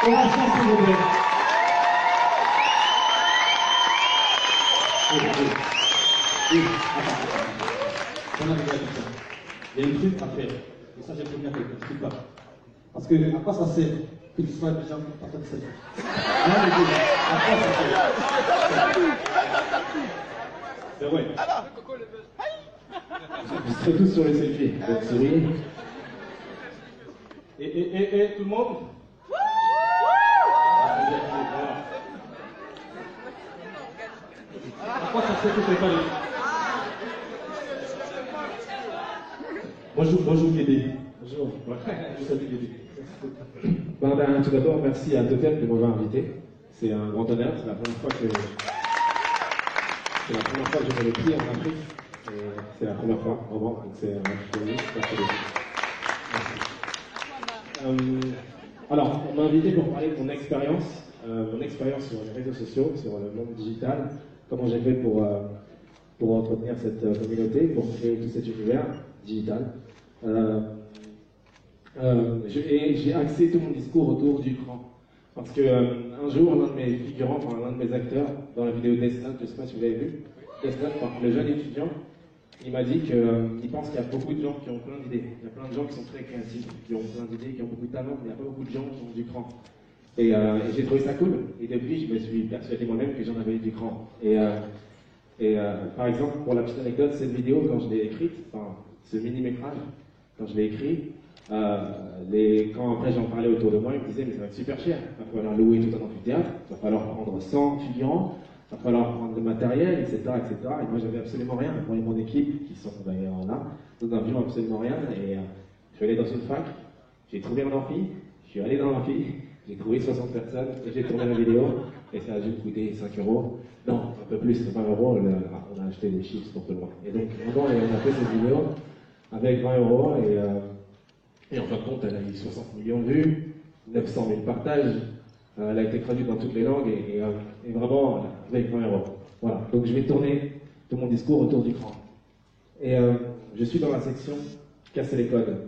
On va chanter le blé. Oui, attends. On a déjà dit ça. Il y a un truc à faire. Et ça, j'ai prévenu à quelqu'un. Je ne sais pas. Parce que, à quoi ça sert que tu sois déjà pas comme ça? Non, les gars, à quoi ça sert? C'est vrai. Vous serez tous sur les selfies. Donc, souriez. Et tout le monde? À quoi ça sert que je ne pas les... Bonjour Guédé. Bonjour. Je salue Guédé. Tout d'abord, merci à Totem de m'avoir invité. C'est un grand honneur. C'est la première fois que je fais le pied en Afrique. C'est la première fois, vraiment. Donc c'est un plaisir. Merci. Alors, on m'a invité pour parler de mon expérience sur les réseaux sociaux, sur le monde digital, comment j'ai fait pour entretenir cette communauté, pour créer tout cet univers digital. J'ai axé tout mon discours autour du cran. Parce que un jour, l'un de mes figurants, enfin l'un de mes acteurs, dans la vidéo Death Note, je ne sais pas si vous l'avez vu, Death Note, le jeune étudiant, il m'a dit qu'il pense qu'il y a beaucoup de gens qui ont plein d'idées. Il y a plein de gens qui sont très créatifs, qui ont plein d'idées, qui ont beaucoup de talent, mais il n'y a pas beaucoup de gens qui ont du cran. Et j'ai trouvé ça cool. Et depuis, je me suis persuadé moi-même que j'en avais du cran. Par exemple, pour la petite anecdote, cette vidéo, quand je l'ai écrite, enfin, ce mini-métrage, quand je l'ai écrit, quand après j'en parlais autour de moi, ils me disaient mais ça va être super cher, il va falloir louer tout un amphithéâtre, il va falloir prendre 100 figurants, il va falloir prendre le matériel, etc. etc. Et moi j'avais absolument rien, moi et mon équipe, qui sont d'ailleurs là, nous n'avions absolument rien, et je suis allé dans une fac, j'ai trouvé un amphi, je suis allé dans l'amphi, j'ai trouvé 60 personnes, et j'ai tourné la vidéo, et ça a dû me coûter 5 euros, non, un peu plus, 20 euros, on a acheté des chips pour tout le monde. Et donc vraiment on a fait cette vidéo avec 20 euros, et en fin de compte, elle a eu 60 millions de vues, 900 000 partages, elle a été traduite dans toutes les langues, et vraiment, avec 20 euros. Voilà, donc je vais tourner tout mon discours autour du cran. Et je suis dans la section casser les codes.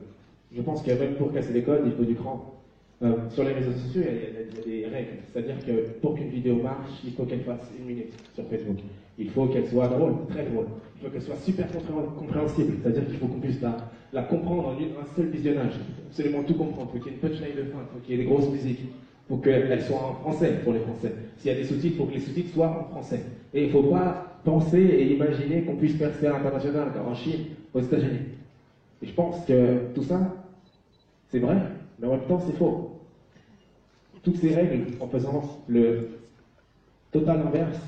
Je pense que même pour casser les codes, il faut du cran. Sur les réseaux sociaux, il y a des règles. C'est-à-dire que pour qu'une vidéo marche, il faut qu'elle fasse 1 minute sur Facebook. Il faut qu'elle soit drôle, très drôle. Il faut qu'elle soit super compréhensible. C'est-à-dire qu'il faut qu'on puisse la comprendre en un seul visionnage. Il faut absolument tout comprendre. Il faut qu'il y ait une punchline de fin, il faut qu'il y ait des grosses musiques. Il faut qu'elle soit en français pour les Français. S'il y a des sous-titres, il faut que les sous-titres soient en français. Et il ne faut pas penser et imaginer qu'on puisse percer à l'international, comme en Chine, aux États-Unis. Et je pense que tout ça, c'est vrai, mais en même temps, c'est faux. Toutes ces règles, en faisant le total inverse,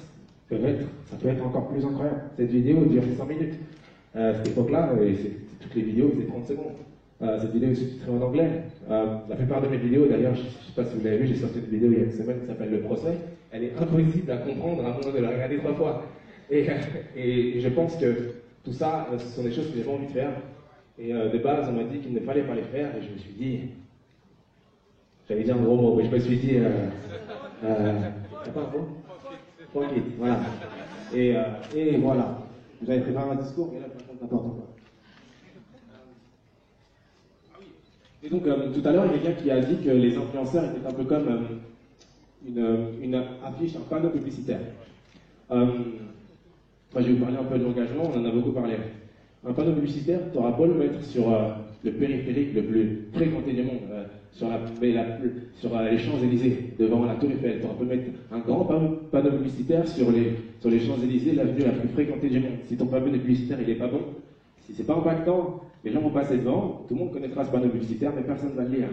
ça peut être encore plus incroyable. Cette vidéo dure 100 minutes. À cette époque-là, toutes les vidéos faisaient 30 secondes. Cette vidéo est sous-titrée en anglais. La plupart de mes vidéos, d'ailleurs, je ne sais pas si vous l'avez vu, j'ai sorti une vidéo il y a une semaine qui s'appelle Le procès. Elle est impossible à comprendre à moins de la regarder 3 fois. Et je pense que tout ça, ce sont des choses que j'ai pas envie de faire. Et de base, on m'a dit qu'il ne fallait pas les faire, et je me suis dit, j'allais dire un gros mot, mais je me suis dit, t'as pas un mot? Tranquille, voilà. Et voilà. Vous avez préparé un discours, mais là, je raconte n'importe quoi. Et donc, tout à l'heure, il y a quelqu'un qui a dit que les influenceurs étaient un peu comme une affiche, un panneau publicitaire. Moi, je vais vous parler un peu de l'engagement, on en a beaucoup parlé. Un panneau publicitaire, tu auras beau le mettre sur le périphérique le plus fréquenté du monde, sur les Champs-Élysées, devant la Tour Eiffel. Tu auras beau mettre un grand panneau publicitaire sur les Champs-Élysées, l'avenue la plus fréquentée du monde. Si ton panneau publicitaire il n'est pas bon, si c'est pas impactant, les gens vont passer devant, tout le monde connaîtra ce panneau publicitaire, mais personne ne va le lire.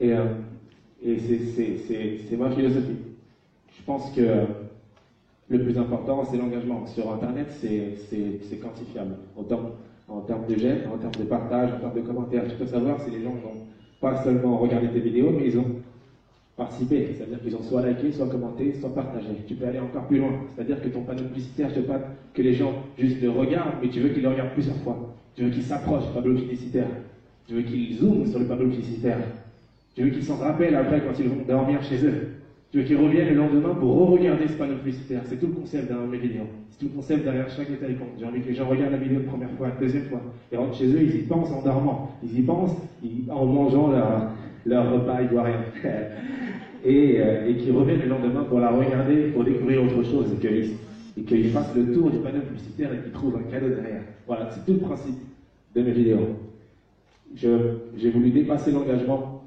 Et c'est ma philosophie. Je pense que le plus important, c'est l'engagement. Sur Internet, c'est quantifiable. En termes de j'aime, en termes de partage, en termes de commentaires. Tu peux savoir si les gens n'ont pas seulement regardé tes vidéos, mais ils ont participé. C'est-à-dire qu'ils ont soit liké, soit commenté, soit partagé. Tu peux aller encore plus loin. C'est-à-dire que ton panneau publicitaire, je ne veux pas que les gens juste le regardent, mais tu veux qu'ils le regardent plusieurs fois. Tu veux qu'ils s'approchent du panneau publicitaire. Tu veux qu'ils zooment sur le panneau publicitaire. Tu veux qu'ils s'en rappellent après quand ils vont dormir chez eux. Tu veux qu'ils reviennent le lendemain pour re-regarder ce panneau publicitaire. C'est tout le concept derrière mes vidéos. C'est tout le concept derrière chaque détail compte. J'ai envie que les gens regardent la vidéo une première fois, une deuxième fois. Ils rentrent chez eux, ils y pensent en dormant. Ils y pensent en mangeant leur repas, ils doivent rien faire. Et qui reviennent le lendemain pour la regarder, pour découvrir autre chose, et qu'ils fassent le tour du panneau publicitaire et qu'ils trouvent un cadeau derrière. Voilà, c'est tout le principe de mes vidéos. J'ai voulu dépasser l'engagement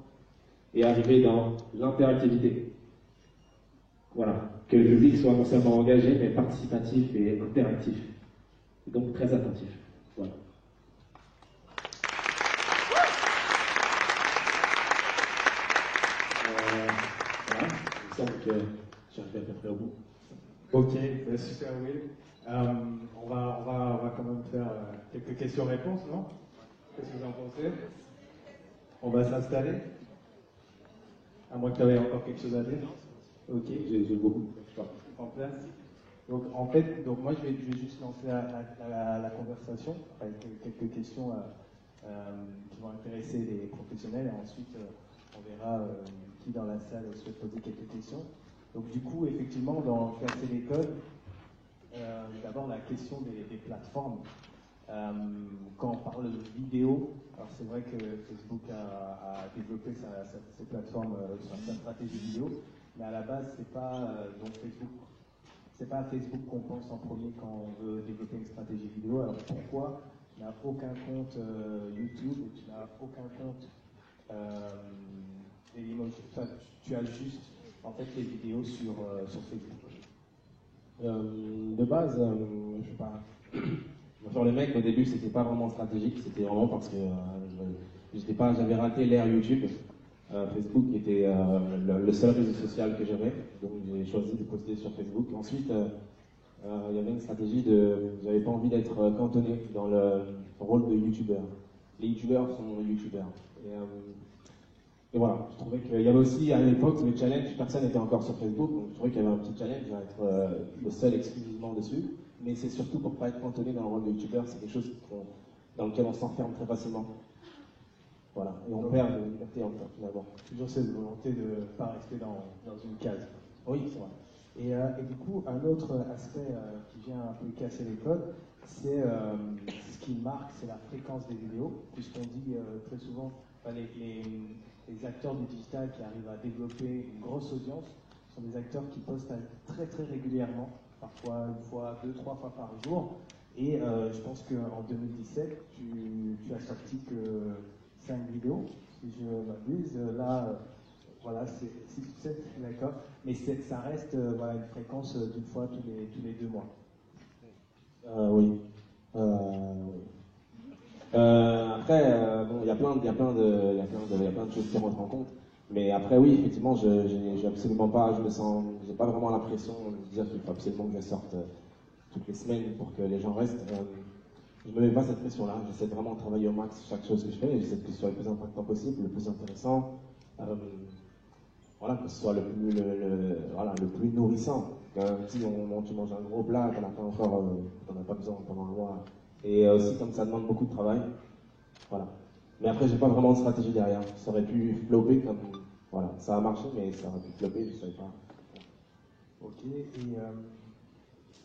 et arriver dans l'interactivité. Voilà, que le public soit non seulement engagé, mais participatif et interactif. Et donc très attentif. Voilà. Voilà, il me semble que j'arrive à peu près au bout. Ok, super Will. On va quand même faire quelques questions-réponses, non? Qu'est-ce que vous en pensez? On va s'installer? À moins que tu avais encore quelque chose à dire. Ok. J'ai beaucoup. En place. Donc en fait, moi je vais juste lancer la conversation avec quelques questions qui vont intéresser les professionnels et ensuite on verra qui dans la salle souhaite poser quelques questions. Donc du coup, effectivement, dans Casser les codes, d'abord la question des plateformes. Quand on parle de vidéo, alors c'est vrai que Facebook a développé ses plateformes, sa stratégie vidéo, mais à la base c'est pas donc Facebook. C'est pas à Facebook qu'on pense en premier quand on veut développer une stratégie vidéo. Alors pourquoi tu n'as aucun compte YouTube et tu n'as aucun compte Dailymotion? Enfin, tu as juste en fait les vidéos sur Facebook. De base, je sais pas. Sur les mecs, au début, c'était pas vraiment stratégique, c'était vraiment parce que j'avais raté l'ère YouTube. Facebook était le seul réseau social que j'avais, donc j'ai choisi de poster sur Facebook. Ensuite, il y avait une stratégie j'avais pas envie d'être cantonné dans le rôle de YouTubeur. Les YouTubeurs sont YouTubeurs. Et voilà, je trouvais qu'il y avait aussi à l'époque le challenge, personne n'était encore sur Facebook, donc je trouvais qu'il y avait un petit challenge à être le seul exclusivement dessus. Mais c'est surtout pour ne pas être cantonné dans le rôle de YouTubeur, c'est quelque chose dans lequel on s'enferme très facilement. Voilà, et on perd de liberté en temps, finalement. Toujours cette volonté de ne pas rester dans une case. Oui, c'est vrai. Et du coup, un autre aspect qui vient un peu casser les codes, c'est ce qui marque, c'est la fréquence des vidéos, puisqu'on dit très souvent, les acteurs du digital qui arrivent à développer une grosse audience sont des acteurs qui postent très très régulièrement, parfois une fois, 2-3 fois par jour. Et je pense qu'en 2017, tu as sorti que 5 vidéos, si je m'abuse. Là, voilà, c'est 6-7, d'accord. Mais ça reste voilà, une fréquence d'une fois tous les 2 mois. Oui. Après, bon, il y a plein de choses qui rentrent en compte. Mais après, oui, effectivement, j'ai absolument pas, j'ai pas vraiment l'impression de dire qu'il faut absolument que je sorte toutes les semaines pour que les gens restent. Je me mets pas cette pression-là. J'essaie de vraiment travailler au max chaque chose que je fais. J'essaie que ce soit le plus impactant possible, le plus intéressant. Voilà, que ce soit le plus nourrissant. Si tu manges un gros plat, t'en as pas encore, t'en as pas besoin pendant un mois. Et aussi, comme ça demande beaucoup de travail. Voilà. Mais après, j'ai pas vraiment de stratégie derrière. Ça aurait pu flopper comme. Voilà, ça a marché, mais ça aurait pu flopper, je savais pas. Ok,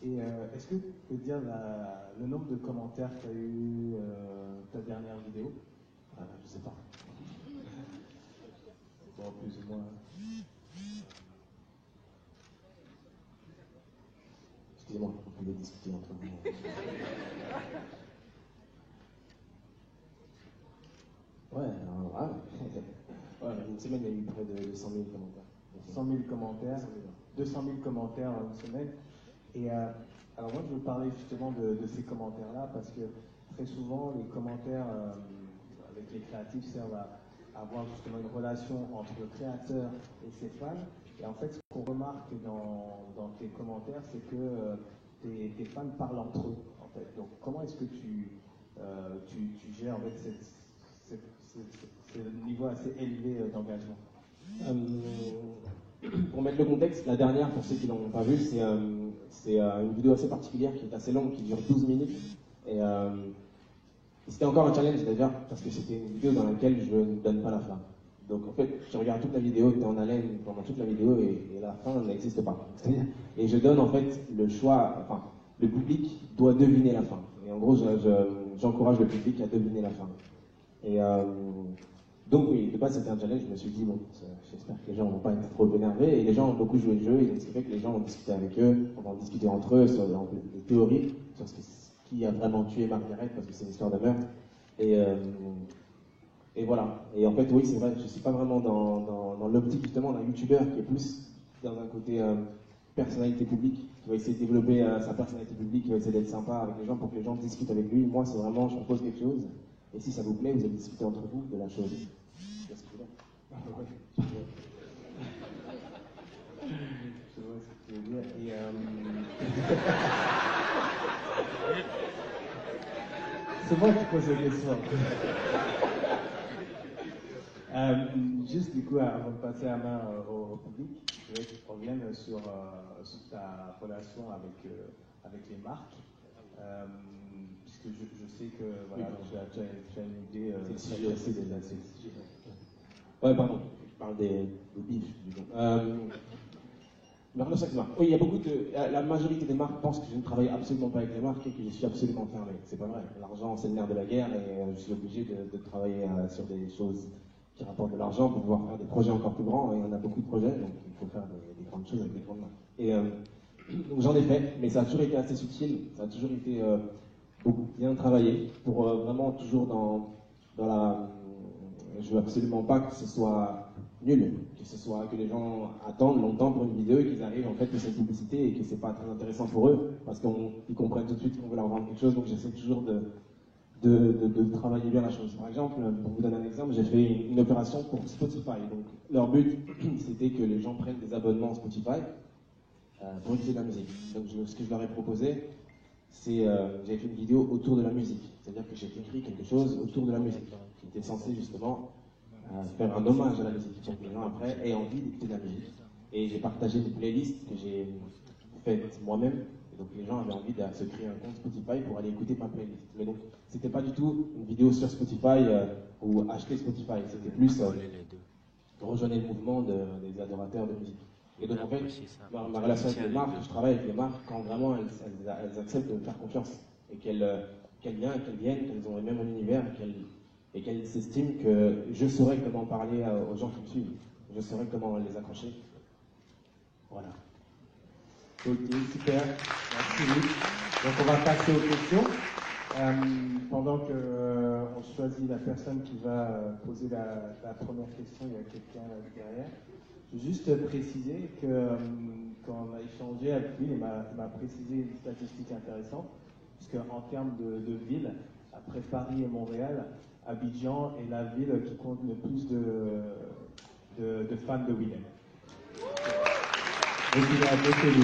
et est-ce que tu peux dire le nombre de commentaires que tu as eu ta dernière vidéo? Je sais pas. Bon, plus ou moins. Excusez-moi, vous pouvez discuter entre vous. Ouais, une semaine, il y a eu près de 100 000 commentaires. 100 000 commentaires, 200 000 commentaires en une semaine. Et alors moi, je veux parler justement de ces commentaires-là, parce que très souvent, les commentaires avec les créatifs servent à avoir justement une relation entre le créateur et ses fans. Et en fait, ce qu'on remarque dans tes commentaires, c'est que tes fans parlent entre eux, en fait. Donc, comment est-ce que tu gères en fait ce niveau assez élevé d'engagement? Pour mettre le contexte, la dernière, pour ceux qui ne l'ont pas vue, c'est une vidéo assez particulière qui est assez longue, qui dure 12 minutes. Et c'était encore un challenge d'ailleurs, parce que c'était une vidéo dans laquelle je ne donne pas la fin. Donc en fait, je regarde toute la vidéo, tu es en haleine pendant toute la vidéo et la fin n'existe pas. Et je donne en fait le choix, enfin, le public doit deviner la fin. Et en gros, j'encourage le public à deviner la fin. Donc oui, de base c'était un challenge, je me suis dit, bon, j'espère que les gens ne vont pas être trop énervés, et les gens ont beaucoup joué le jeu, et donc c'est vrai que les gens ont discuté avec eux, on a discuté entre eux sur des théories, sur qui a vraiment tué Margaret, parce que c'est une histoire de meurtre, et voilà. Et en fait, oui, c'est vrai, je ne suis pas vraiment dans l'optique justement d'un youtubeur qui est plus dans un côté personnalité publique, qui va essayer de développer sa personnalité publique, qui va essayer d'être sympa avec les gens pour que les gens discutent avec lui. Moi, c'est vraiment, je propose quelque chose, et si ça vous plaît, vous allez discuter entre vous de la chose. Qu'est-ce que tu veux dire? Je vois ce que tu veux dire. Et c'est moi qui pose la question. Juste du coup, avant de passer la main au public, je voudrais que tu reviennes sur ta relation avec les marques. Puisque je sais que voilà, tu as une idée. C'est le sujet aussi déjà. Ouais, pardon, je parle des bifs, du coup. Ma relation avec les marques. Oui, il y a beaucoup de. La majorité des marques pensent que je ne travaille absolument pas avec les marques et que je suis absolument fermé. C'est pas vrai. L'argent, c'est le nerf de la guerre et je suis obligé de travailler sur des choses qui rapportent de l'argent pour pouvoir faire des projets encore plus grands. Et on a beaucoup de projets, donc il faut faire des grandes choses avec des grandes marques. Et donc j'en ai fait, mais ça a toujours été assez subtil. Ça a toujours été beaucoup bien travaillé pour vraiment toujours dans la. Je veux absolument pas que ce soit nul, que les gens attendent longtemps pour une vidéo et qu'ils arrivent en fait que c'est une publicité et que c'est pas très intéressant pour eux parce qu'ils comprennent tout de suite qu'on veut leur vendre quelque chose. Donc j'essaie toujours de travailler bien la chose. Par exemple, pour vous donner un exemple, j'ai fait une opération pour Spotify. Donc leur but c'était que les gens prennent des abonnements Spotify pour écouter de la musique. Donc ce que je leur ai proposé, c'est j'ai fait une vidéo autour de la musique. C'est-à-dire que j'ai écrit quelque chose autour de la musique qui était censé justement faire un hommage à la musique pour que les gens après aient envie d'écouter de la musique. Et j'ai partagé une playlist que j'ai faite moi-même. Et donc les gens avaient envie de se créer un compte Spotify pour aller écouter ma playlist. Mais donc c'était pas du tout une vidéo sur Spotify ou acheter Spotify. C'était plus rejoindre le mouvement des adorateurs de musique. Et donc en fait, ma relation avec les marques, je travaille avec les marques quand vraiment elles acceptent de me faire confiance et qu'elles viennent, qu'elles ont le même univers et qu'elles s'estiment que je saurais comment parler aux gens qui me suivent. Je saurais comment les accrocher. Voilà. Ok, super. Merci. Donc on va passer aux questions. Pendant qu'on choisit la personne qui va poser la première question, il y a quelqu'un derrière. Je veux juste préciser que quand on a échangé avec lui, il m'a précisé une statistique intéressante, puisque en termes de villes, après Paris et Montréal, Abidjan est la ville qui compte le plus de fans de Willem. Donc il est avec lui.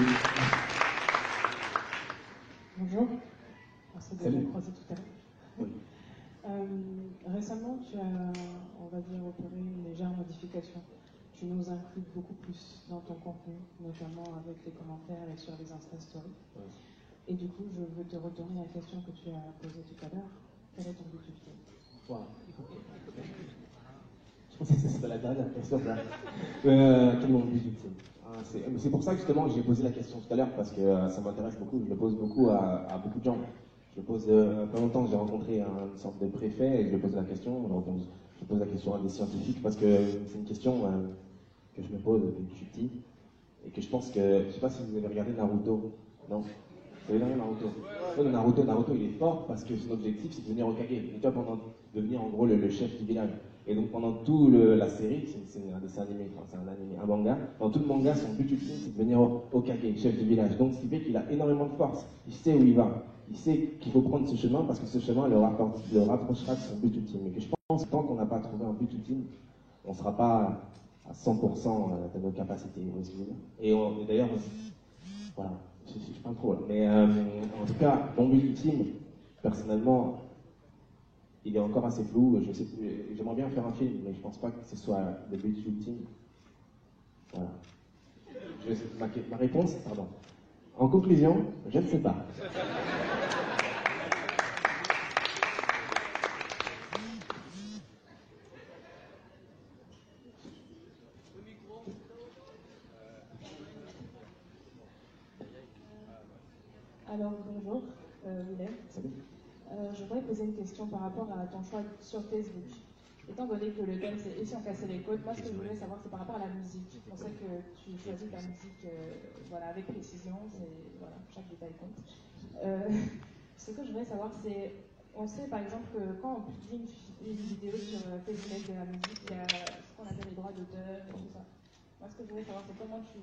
Bonjour, on s'est déjà croisé tout à l'heure. Oui. Récemment, tu as, on va dire, opéré une légère modification. Tu nous inclus beaucoup plus dans ton contenu, notamment avec les commentaires et sur les Insta Stories. Oui. Et du coup, je veux te retourner la question que tu as posée tout à l'heure. Quel est ton but ultime? Voilà. Je pensais que c'était la dernière question. Quel est mon but ultime? C'est pour ça que justement j'ai posé la question tout à l'heure parce que ça m'intéresse beaucoup. Je le pose beaucoup à beaucoup de gens. Je le pose pas longtemps. J'ai rencontré une sorte de préfet et je lui pose la question. Je pose la question à des scientifiques parce que c'est une question que je me pose depuis que je suis petit et que je pense que je sais pas si vous avez regardé Naruto. Non. Vous avez regardé Naruto? Ouais, Naruto il est fort parce que son objectif c'est de devenir Hokage. Et toi pendant devenir en gros le chef du village. Et donc pendant toute la série, c'est un dessin animé, enfin c'est un animé, un manga, dans tout le manga, son but ultime c'est de devenir Hokage, chef du village. Donc ce qui fait qu'il a énormément de force, il sait où il va, il sait qu'il faut prendre ce chemin parce que ce chemin le rapprochera de son but ultime. Et que je pense que tant qu'on n'a pas trouvé un but ultime, on ne sera pas à 100% de nos capacités. Et d'ailleurs, voilà, je parle trop là. Mais en tout cas, mon but ultime, personnellement, il est encore assez flou. J'aimerais bien faire un film, mais je pense pas que ce soit le but ultime. Voilà. Ma réponse, pardon. En conclusion, je ne sais pas. Alors, bonjour, Willem. Salut. Je voudrais poser une question par rapport à ton choix sur Facebook. étant donné que le thème c'est « Et si on cassait les codes », moi ce que je voulais savoir c'est par rapport à la musique. On sait que tu choisis ta musique voilà, avec précision, voilà, chaque détail compte. Ce que je voudrais savoir c'est, on sait par exemple que quand on publie une vidéo sur Facebook de la musique, il y a ce qu'on appelle les droits d'auteur et tout ça. Moi ce que je voudrais savoir c'est comment tu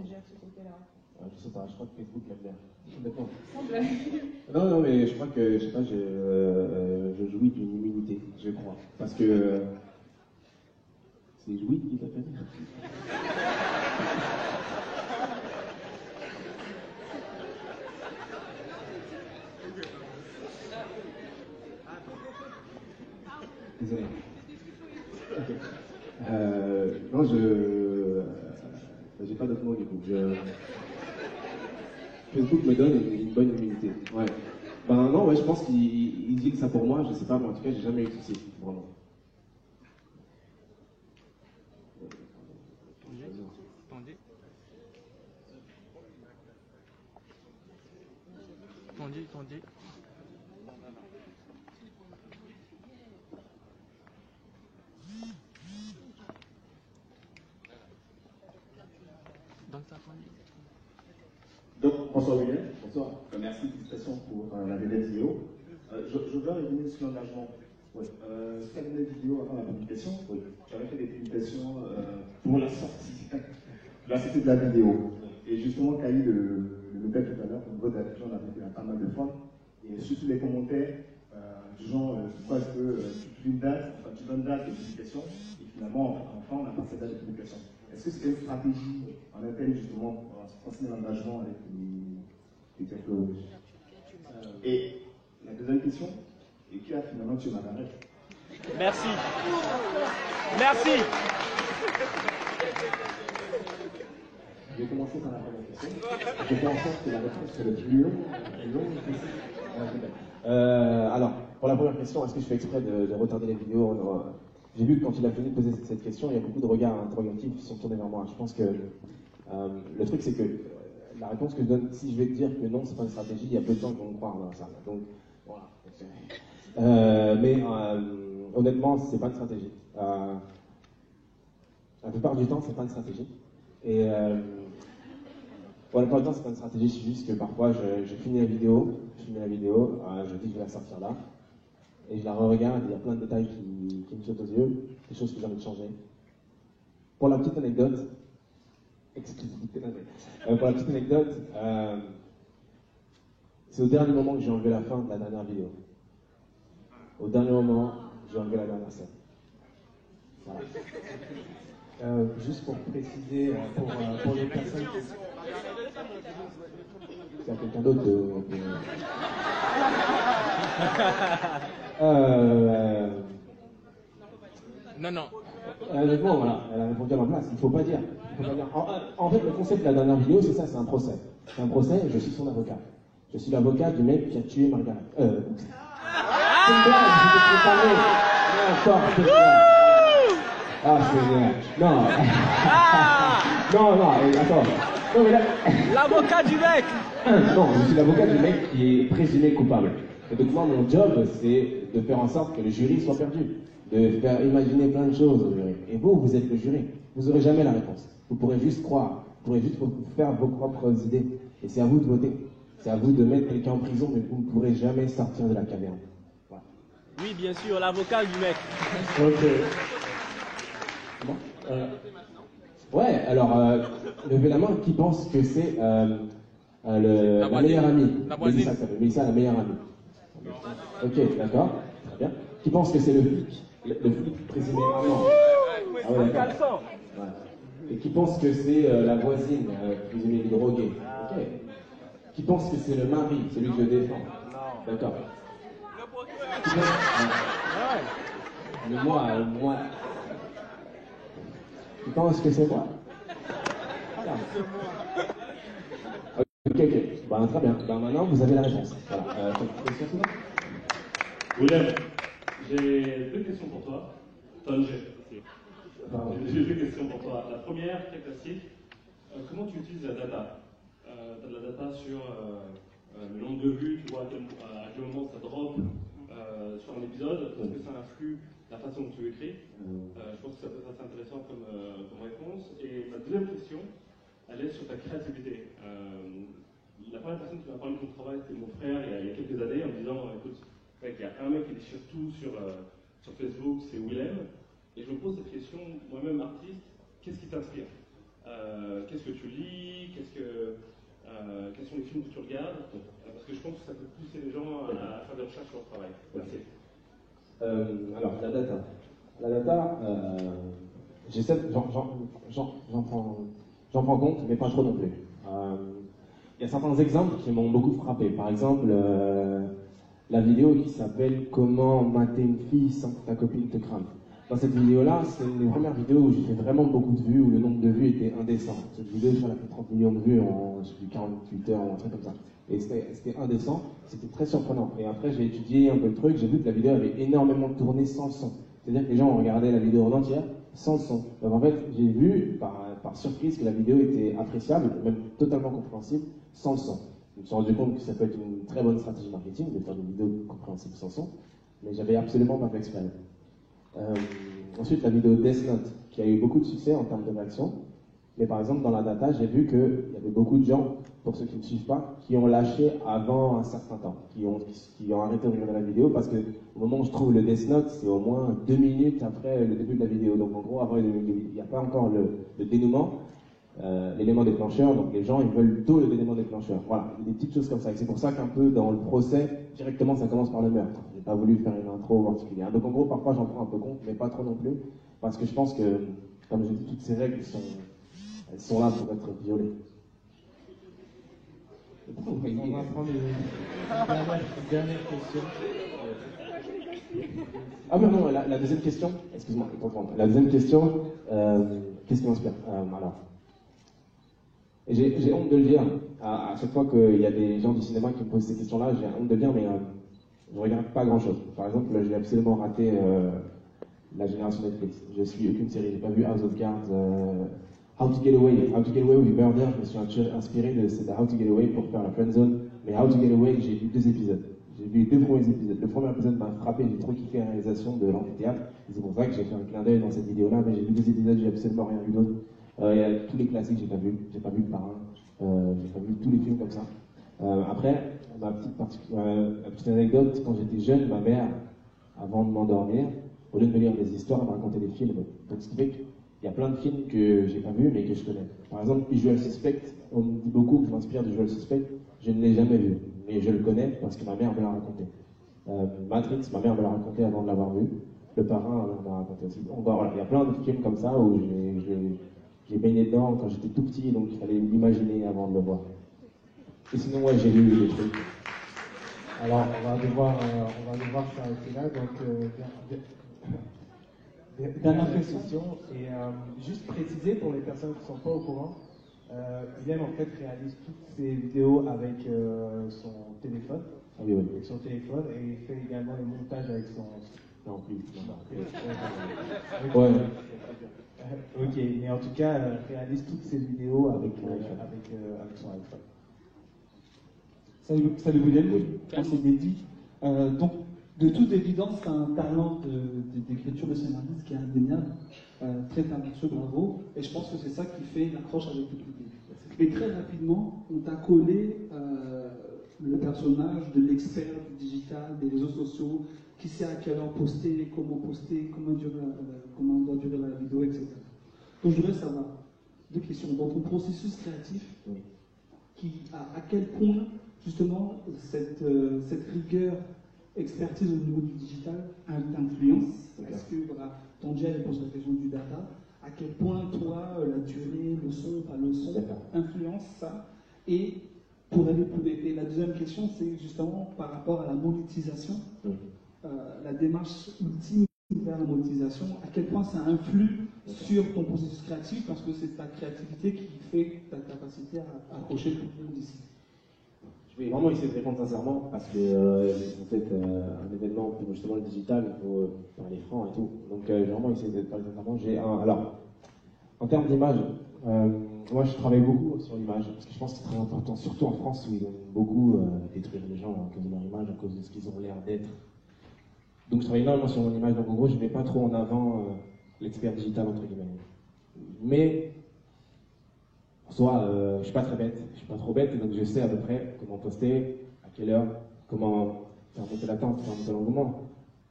gères ce côté-là. Je sais pas, je crois que Facebook l'aime bien. Honnêtement. Semble. Non, non, mais je crois que, je sais pas, je jouis d'une immunité, je crois. Parce que. C'est jouis qui t'appelle. Désolé. Okay. Non, j'ai pas d'autre mot du coup. Facebook me donne une bonne immunité. Ouais. Ben non, ouais, je pense qu'il dit que ça pour moi, je sais pas, mais en tout cas, j'ai jamais eu de soucis, vraiment. Tandis. Donc, bonsoir William. Bonsoir. Merci, félicitations pour la belle vidéo. Je veux revenir sur l'engagement. Oui. Sur la belle vidéo avant la publication, oui. J'avais fait des publications pour la sortie de la vidéo. Et justement, quand il y a eu le nouvelle tout à l'heure, au niveau de la vision, on a vu pas mal de fois. Et surtout les commentaires du genre, pourquoi est-ce que tu donnes date de publication et finalement, enfin, on n'a pas cette date de publication. Est-ce que c'est une stratégie en interne justement pour continuer l'engagement avec les technologies? Et la deuxième question, et qui a finalement tué Margaret? Merci. Merci. Je vais commencer par la première question. Je fais en sorte que la réponse soit le plus long possible. Alors, pour la première question, est-ce que je fais exprès de retarder les vidéos? J'ai vu que quand il a fini de poser cette question, il y a beaucoup de regards interrogatifs qui sont tournés vers moi. Je pense que le truc, c'est que la réponse que je donne, si je vais te dire que non, c'est pas une stratégie, il y a peu de gens qui vont me croire dans ça. Donc, voilà. Mais honnêtement, c'est pas une stratégie. La plupart du temps, c'est pas une stratégie. Et la plupart du temps, c'est pas une stratégie, c'est juste que parfois, je finis la vidéo, je dis que je vais la sortir là. Et je la re-regarde, il y a plein de détails qui me sautent aux yeux, des choses que j'ai envie de changer. Pour la petite anecdote, c'est au dernier moment que j'ai enlevé la fin de la dernière vidéo. Au dernier moment, j'ai enlevé la dernière scène. Voilà. Juste pour préciser, pour les personnes qui... C'est à quelqu'un d'autre de... Non. Honnêtement, voilà, elle a répondu à ma place, il ne faut pas dire. En fait, le concept de la dernière vidéo, c'est ça, c'est un procès. C'est un procès, je suis son avocat. Je suis l'avocat du mec qui a tué Margaret. C'est une blague, je t'ai préparé. Non, ah, c'est génial. Non, attends. Non, mais là... L'avocat du mec. Non, je suis l'avocat du mec qui est présumé coupable. Et donc moi, mon job, c'est de faire en sorte que le jury soit perdu. De faire imaginer plein de choses au jury. Et vous êtes le jury. Vous n'aurez jamais la réponse. Vous pourrez juste croire. Vous pourrez juste faire vos propres idées. Et c'est à vous de voter. C'est à vous de mettre quelqu'un en prison, mais vous ne pourrez jamais sortir de la caverne. Voilà. Oui, bien sûr, l'avocat du mec. Ok. Bon. Ouais, alors, levez la main qui pense que c'est la meilleure amie. Mélissa, la meilleure amie. Ok, d'accord, très bien. Qui pense que c'est le flic présumé? Ah non. Ah ouais, d'accord. Ouais. Et qui pense que c'est la voisine présumée droguée? Ok. Qui pense que c'est le mari, celui que je défends? D'accord. Mais moi. Tu penses que c'est moi? Ok. Ben, très bien. Ben, maintenant, vous avez la réponse. Voilà. Question suivante? William, j'ai deux questions pour toi. J'ai deux questions pour toi. La première, très classique. Comment tu utilises la data? Tu as de la data sur le nombre de vues, tu vois à quel moment ça drop sur un épisode. Est-ce que ça influe la façon dont tu écris. Je pense que ça peut être assez intéressant comme réponse. Et ma deuxième question, elle est sur ta créativité. La première personne qui m'a parlé de ton travail, c'était mon frère il y a quelques années, en me disant, écoute, il y a un mec qui est surtout sur Facebook, c'est Willem. Et je me pose cette question, moi-même artiste, qu'est-ce qui t'inspire? Qu'est-ce que tu lis? Quels sont les films que tu regardes? Parce que je pense que ça peut pousser les gens à faire des recherches sur leur travail. Merci. Alors, la data. La data, j'en prends compte, mais pas trop non plus. Il y a certains exemples qui m'ont beaucoup frappé. Par exemple, la vidéo qui s'appelle Comment mater une fille sans que ta copine te crame. Dans cette vidéo-là, c'est une des premières vidéos où j'ai fait vraiment beaucoup de vues, où le nombre de vues était indécent. Cette vidéo, je crois, elle a fait 30 millions de vues en 48 heures ou un truc comme ça. Et c'était indécent, c'était très surprenant. Et après, j'ai étudié un peu le truc, j'ai vu que la vidéo avait énormément tourné sans le son. C'est-à-dire que les gens ont regardé la vidéo en entière sans le son. Donc en fait, j'ai vu par surprise que la vidéo était appréciable, même totalement compréhensible, sans le son. Je me suis rendu compte que ça peut être une très bonne stratégie marketing de faire des vidéos compréhensibles sans son, mais j'avais absolument pas fait exprès. Ensuite, la vidéo Death Note, qui a eu beaucoup de succès en termes de réaction. Mais par exemple, dans la data, j'ai vu qu'il y avait beaucoup de gens, pour ceux qui ne suivent pas, qui ont lâché avant un certain temps, qui ont arrêté de regarder la vidéo, parce que au moment où je trouve le Death Note, c'est au moins 2 minutes après le début de la vidéo. Donc en gros, avant, il n'y a pas encore le dénouement, l'élément déclencheur, donc les gens, ils veulent tôt le dénouement déclencheur. Voilà, des petites choses comme ça. Et c'est pour ça qu'un peu dans le procès, directement, ça commence par le meurtre. J'ai pas voulu faire une intro particulière. Donc en gros, parfois, j'en prends un peu compte, mais pas trop non plus, parce que je pense que, comme je dis, toutes ces règles elles sont là pour être violées. On va prendre une dernière question. Ah mais non, la deuxième question, excuse-moi, pour comprendre. La deuxième question, qu'est-ce qui m'inspire? Alors, j'ai honte de le dire, à chaque fois qu'il y a des gens du cinéma qui me posent ces questions-là, j'ai honte de le dire, mais je regarde pas grand-chose. Par exemple, j'ai absolument raté la génération Netflix. Je suis aucune série, j'ai pas vu House of Cards, How to Get Away with Murder, je me suis inspiré de How to Get Away pour faire la Friendzone, mais How to Get Away, j'ai vu 2 épisodes. J'ai vu les 2 premiers épisodes. Le premier épisode m'a frappé, j'ai trop kiffé la réalisation de l'amphithéâtre, c'est pour ça que j'ai fait un clin d'œil dans cette vidéo-là, mais j'ai vu 2 épisodes, j'ai absolument rien vu d'autre. Il y a tous les classiques, j'ai pas vu Le Parrain, j'ai pas vu tous les films comme ça. Après, ma petite anecdote, quand j'étais jeune, ma mère, avant de m'endormir, au lieu de me lire des histoires, elle me racontait des films. Donc ce qui fait qu'il y a plein de films que j'ai pas vus mais que je connais. Par exemple, Usual Suspect, on me dit beaucoup que je m'inspire d'Usual Suspect, je ne l'ai jamais vu, mais je le connais parce que ma mère me l'a raconté. Matrix, ma mère me l'a raconté avant de l'avoir vu. Le Parrain, elle m'a raconté aussi. Donc, voilà, il y a plein de films comme ça où j'ai baigné dedans quand j'étais tout petit, donc il fallait l'imaginer avant de le voir. Et sinon, ouais, j'ai lu des trucs. Alors, on va devoir s'arrêter là. Donc, dernière question. Et juste préciser pour les personnes qui ne sont pas au courant, Willem en fait réalise toutes ses vidéos avec son téléphone. Ah oui, oui. Avec son téléphone et il fait également les montages avec son. Non, plus. Ouais. Ok, mais en tout cas, réalise toutes ses vidéos avec son iPhone. Salut William, moi c'est Mehdi. Donc, de toute évidence, tu as un talent d'écriture de scénariste qui est indéniable, très talentueux, bravo, et je pense que c'est ça qui fait l'accroche avec le public. Mais très rapidement, on t'a collé le personnage de l'expert du digital, des réseaux sociaux, qui sait à quelle heure poster, comment comment doit durer la vidéo, etc. Donc je voudrais savoir, 2 questions. Dans ton processus créatif, à quel point justement cette rigueur, expertise au niveau du digital t'influence? Est-ce que voilà, ton gel pose la question du data? À quel point toi, la durée, le son, pas le son, influence ça? Et pour aller plus vite, et la deuxième question, c'est justement par rapport à la monétisation, la démarche ultime vers la monétisation, à quel point ça influe sur ton processus créatif, parce que c'est ta créativité qui fait ta capacité à accrocher le public d'ici. Je vais vraiment essayer de répondre sincèrement, parce que en fait, un événement pour justement le digital, il faut parler franc et tout. Donc je vais vraiment essayer de parler sincèrement. Alors, en termes d'image, moi je travaille beaucoup sur l'image, parce que je pense que c'est très important, surtout en France où ils aiment beaucoup détruire les gens à cause de leur image, à cause de ce qu'ils ont l'air d'être. Donc je travaille énormément sur mon image, donc en gros je ne mets pas trop en avant l'expert digital entre guillemets. Mais en soi, je suis pas très bête, je suis pas trop bête, donc je sais à peu près comment poster, à quelle heure, comment faire monter l'attente, faire monter l'engouement,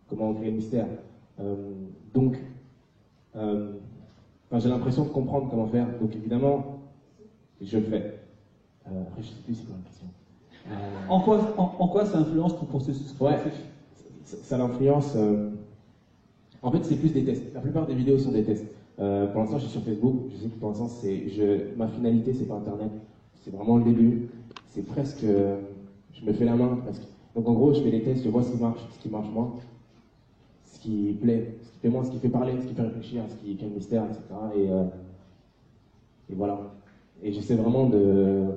comment créer le mystère. Donc, j'ai l'impression de comprendre comment faire, donc évidemment, je le fais. Après, je sais plus c'est quoi la question. En quoi ça influence ton processus créatif? Ça l'influence. En fait, c'est plus des tests. La plupart des vidéos sont des tests. Pour l'instant, je suis sur Facebook. Je sais que pour l'instant, ma finalité, c'est pas Internet. C'est vraiment le début. C'est presque. Je me fais la main presque. Donc en gros, je fais des tests, je vois ce qui marche moins, ce qui plaît, ce qui fait moins, ce qui fait parler, ce qui fait réfléchir, ce qui est le mystère, etc. Et voilà. Et j'essaie vraiment de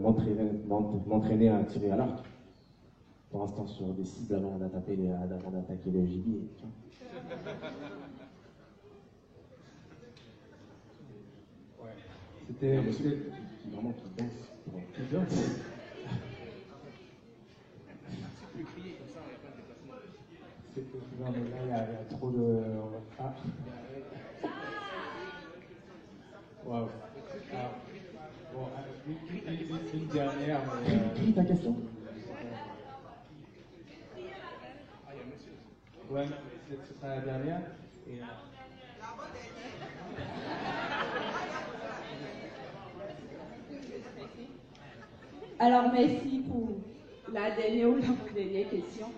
m'entraîner à tirer à l'arc. Pour l'instant, sur des cibles avant d'attaquer le gibier. Ouais. C'était vraiment qui danse. Qui danse. Non, mais là, il y a trop de. Ah. Waouh. Bon, une dernière. Qui ta question? Ouais, ce sera la dernière. Et, alors, merci pour la dernière ou l'avant-dernière question.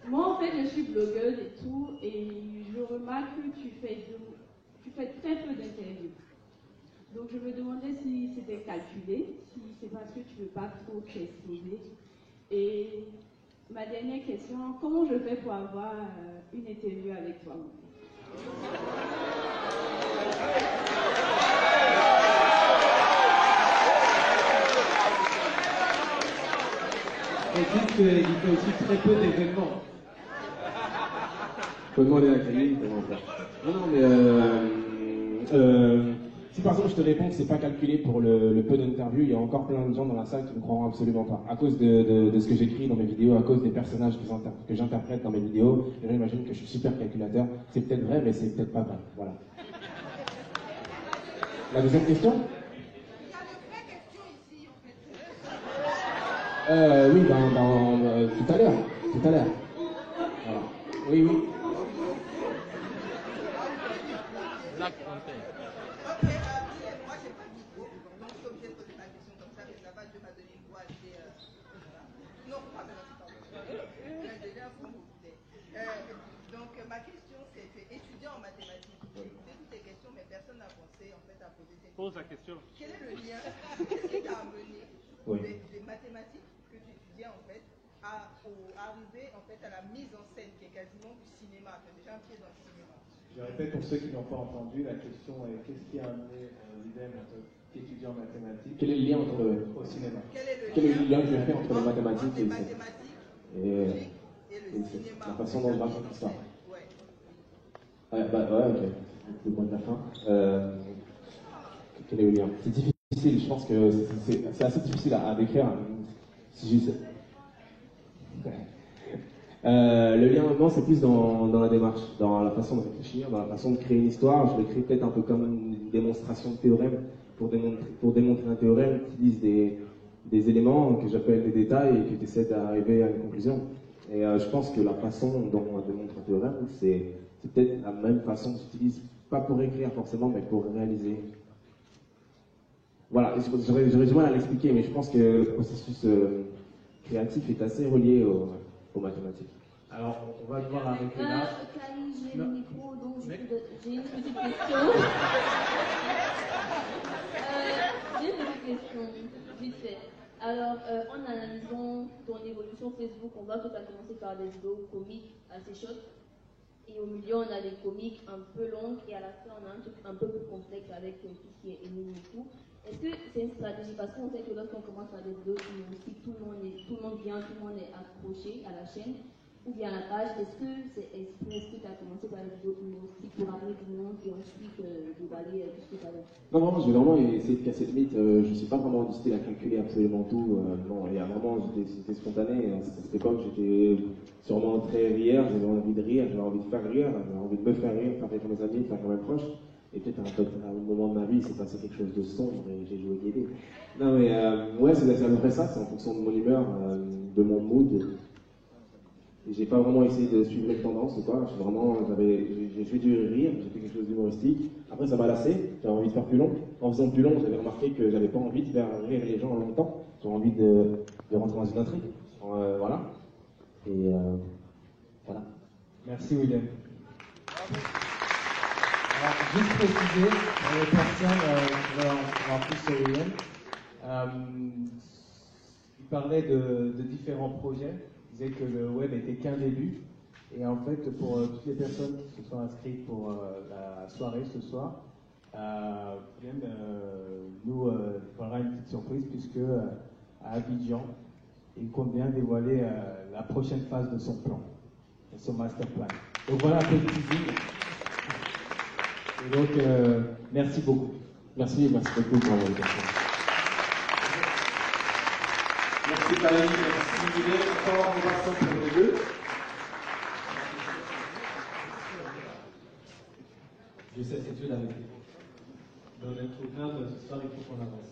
Moi, en fait, je suis blogueuse et tout, et je remarque que tu fais très peu d'interviews. Donc, je me demandais si c'était calculé, si c'est parce que tu ne veux pas trop t'exposer. Et ma dernière question, comment je fais pour avoir une interview avec toi? Et dites qu'il fait aussi très peu d'événements. Faut demander à Camille comment faire. Non, mais si par exemple je te réponds que c'est pas calculé pour le peu d'interviews, il y a encore plein de gens dans la salle qui ne croiront absolument pas. À cause de ce que j'écris dans mes vidéos, à cause des personnages que j'interprète dans mes vidéos, les gens imaginent que je suis super calculateur. C'est peut-être vrai, mais c'est peut-être pas vrai. Voilà. La deuxième question? Oui, tout à l'heure. Voilà. Oui. Black Fontaine. Donc ma question c'est, tu es étudiant en mathématiques. J'ai écouté toutes tes questions, mais personne n'a pensé en fait à poser cette question. Pose la question. Quel est le lien? Qu'est-ce qui t'a amené des mathématiques que tu étudiais en fait à arriver en fait à la mise en scène qui est quasiment du cinéma, tu as déjà un pied dans le cinéma? Je répète pour ceux qui n'ont pas entendu, la question est qu'est-ce qui a amené l'idée en tant qu'étudiant en mathématiques Quel est le lien au cinéma? Quel est le lien que je fais entre les mathématiques et le cinéma, la façon dont je raconte l'histoire? Ouais. Ok. Le mot de la fin. Quel est le lien? C'est difficile, je pense que c'est assez difficile à décrire. Si je sais. Le lien maintenant, c'est plus dans la démarche, dans la façon de réfléchir, dans la façon de créer une histoire. Je l'écris peut-être un peu comme une démonstration de théorème. Pour démontrer un théorème, tu utilises des éléments que j'appelle des détails et que tu essaies d'arriver à une conclusion. Et je pense que la façon dont on démontre un théorème, c'est peut-être la même façon que j'utilise, pas pour écrire forcément, mais pour réaliser. Voilà, j'aurais du mal à l'expliquer, mais je pense que le processus créatif est assez relié aux mathématiques. Alors, on va devoir arrêter là. Camille, j'ai le micro, donc j'ai une petite question. J'ai une petite question, vite fait. Alors, en analysant ton évolution Facebook, on voit que tu as commencé par des vidéos comiques assez chaudes. Et au milieu, on a des comiques un peu longues. Et à la fin, on a un truc un peu plus complexe avec tout ce qui est énigme et tout. Est-ce que c'est une stratégie? Parce qu'on sait que lorsqu'on commence à des vidéos humouristiques, tout le monde vient, tout le monde est accroché à la chaîne. ou bien la page, est-ce que c'est exprès, est-ce que tu as commencé par les vidéos humoristiques pour amener du monde et ensuite déballer tout ce que tu as fait? Non, non, j'ai vraiment essayé de casser le mythe. Je ne suis pas vraiment du style à calculer absolument tout. Non, il y a vraiment, c'était spontané. À cette époque, j'étais sûrement très rieur, j'avais envie de rire, j'avais envie de faire rire, j'avais envie de me faire rire, faire rire mes amis, faire rire mes proches. Et peut-être à un moment de ma vie, il s'est passé quelque chose de sombre et j'ai joué guédé. Non, mais ouais, c'est à peu près ça, c'est en fonction de mon humeur, de mon mood. Et j'ai pas vraiment essayé de suivre les tendances ou quoi. J'ai fait du rire, j'ai fait quelque chose d'humoristique. Après, ça m'a lassé, j'avais envie de faire plus long. En faisant plus long, j'avais remarqué que j'avais pas envie de faire rire les gens longtemps. J'avais envie de rentrer dans une intrigue. Voilà. Et voilà. Merci William. Alors, juste préciser, pour les personnes qui veulent en voir plus sur William, il parlait de différents projets. Il disait que le web était qu'un début. Et en fait, pour toutes les personnes qui se sont inscrites pour la soirée ce soir, William nous fera une petite surprise puisque à Abidjan, il compte bien dévoiler la prochaine phase de son plan, de son master plan. Donc voilà un peu de teasing. Et donc, merci beaucoup. Merci beaucoup pour l'invitation. Merci Paris, merci Guillet. Encore en passant pour les deux. J'ai cette étude avec lui. Dans notre cadre, ce soir, il faut qu'on avance.